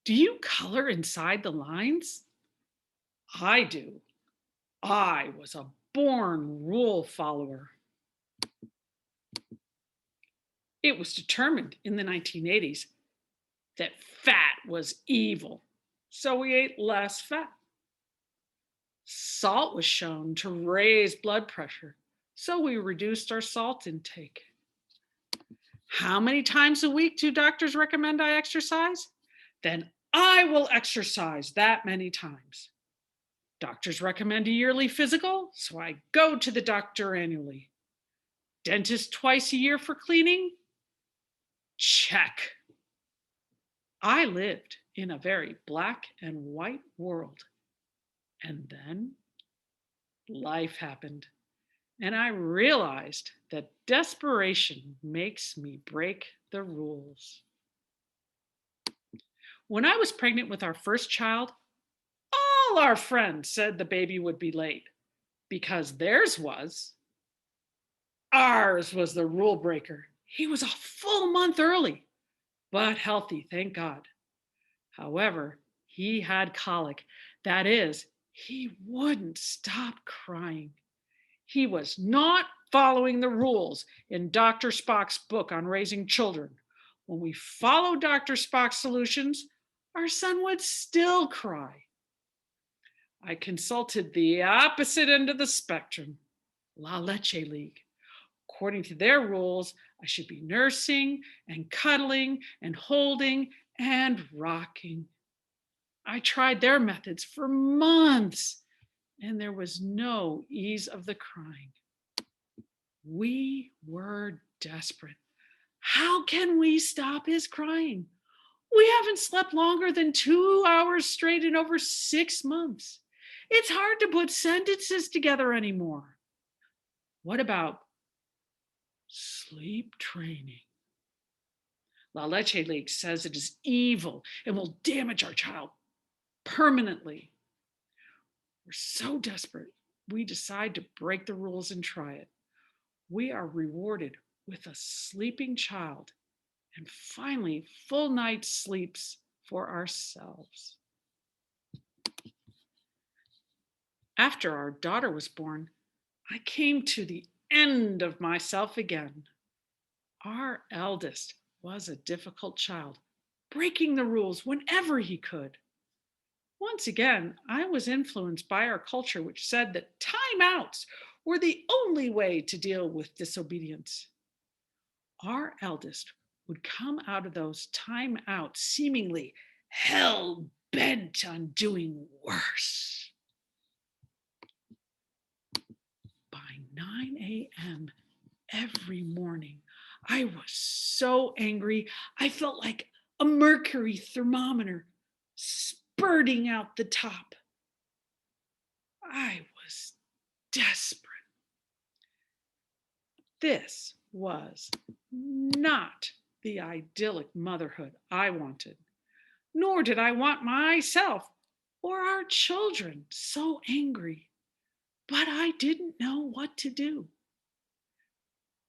Do you color inside the lines? I do. I was a born rule follower. It was determined in the 1980s that fat was evil, so we ate less fat. Salt was shown to raise blood pressure, so we reduced our salt intake. How many times a week do doctors recommend I exercise? Then I will exercise that many times. Doctors recommend a yearly physical, so I go to the doctor annually. Dentist twice a year for cleaning? Check. I lived in a very black and white world. And then life happened. And I realized that desperation makes me break the rules. When I was pregnant with our first child, all our friends said the baby would be late because theirs was. Ours was the rule breaker. He was a full month early, but healthy, thank God. However, he had colic. That is, he wouldn't stop crying. He was not following the rules in Dr. Spock's book on raising children. When we followed Dr. Spock's solutions, our son would still cry. I consulted the opposite end of the spectrum, Leche League. According to their rules, I should be nursing and cuddling and holding and rocking. I tried their methods for months, and there was no ease of the crying. We were desperate. How can we stop his crying? We haven't slept longer than 2 hours straight in over 6 months. It's hard to put sentences together anymore. What about sleep training? La Leche League says it is evil and will damage our child permanently. We're so desperate, we decide to break the rules and try it. We are rewarded with a sleeping child and finally full night sleeps for ourselves. After our daughter was born, I came to the end of myself again. Our eldest was a difficult child, breaking the rules whenever he could. Once again, I was influenced by our culture, which said that timeouts were the only way to deal with disobedience. Our eldest would come out of those timeouts seemingly hell bent on doing worse. By 9 a.m. every morning, I was so angry, I felt like a mercury thermometer spurting out the top. I was desperate. This was not the idyllic motherhood I wanted, nor did I want myself or our children so angry, but I didn't know what to do.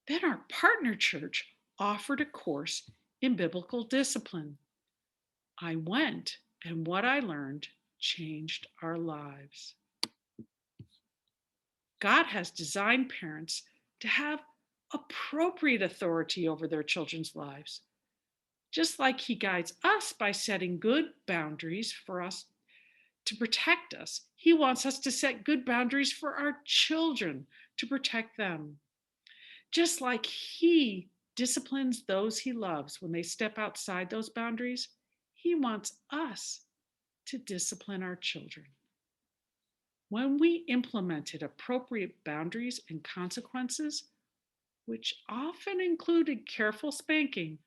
Then our partner church offered a course in biblical discipline. I went, and what I learned changed our lives. God has designed parents to have appropriate authority over their children's lives, just like He guides us by setting good boundaries for us to protect us. He wants us to set good boundaries for our children to protect them. Just like He disciplines those He loves when they step outside those boundaries, He wants us to discipline our children. When we implemented appropriate boundaries and consequences, which often included careful spanking,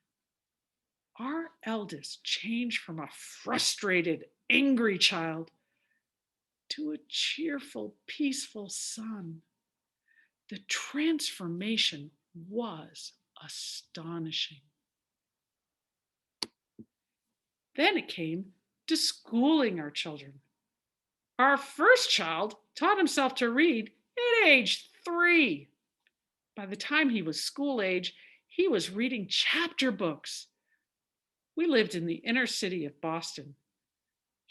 our eldest changed from a frustrated, angry child to a cheerful, peaceful son. The transformation was astonishing. Then it came to schooling our children. Our first child taught himself to read at age 3. By the time he was school age, he was reading chapter books. We lived in the inner city of Boston,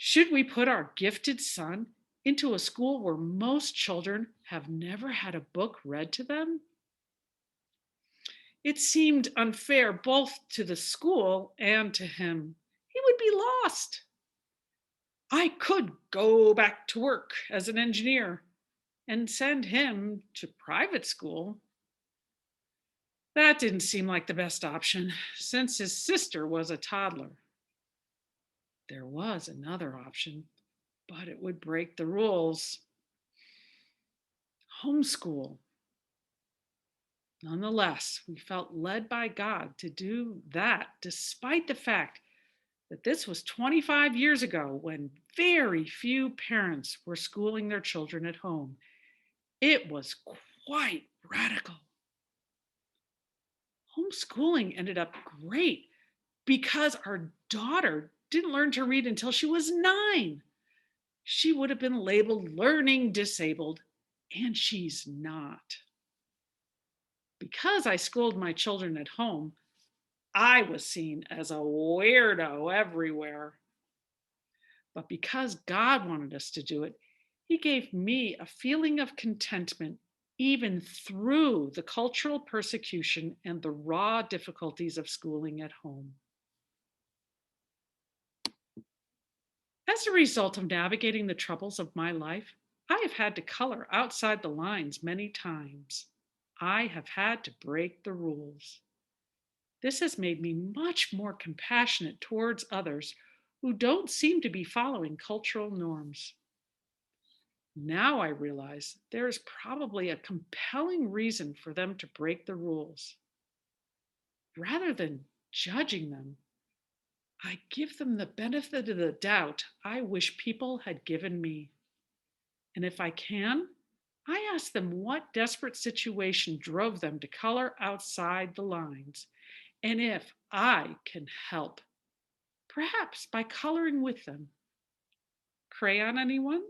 Should we put our gifted son into a school where most children have never had a book read to them? It seemed unfair both to the school and to him. He would be lost. I could go back to work as an engineer and send him to private school. That didn't seem like the best option since his sister was a toddler. There was another option, but it would break the rules. Homeschool. Nonetheless, we felt led by God to do that despite the fact that this was 25 years ago when very few parents were schooling their children at home. It was quite radical. Homeschooling ended up great because our daughter didn't learn to read until she was 9. She would have been labeled learning disabled, and she's not. Because I schooled my children at home, I was seen as a weirdo everywhere. But because God wanted us to do it, He gave me a feeling of contentment even through the cultural persecution and the raw difficulties of schooling at home. As a result of navigating the troubles of my life, I have had to color outside the lines many times. I have had to break the rules. This has made me much more compassionate towards others who don't seem to be following cultural norms. Now I realize there is probably a compelling reason for them to break the rules. Rather than judging them, I give them the benefit of the doubt I wish people had given me. And if I can, I ask them what desperate situation drove them to color outside the lines, and if I can help, perhaps by coloring with them. Crayon, anyone?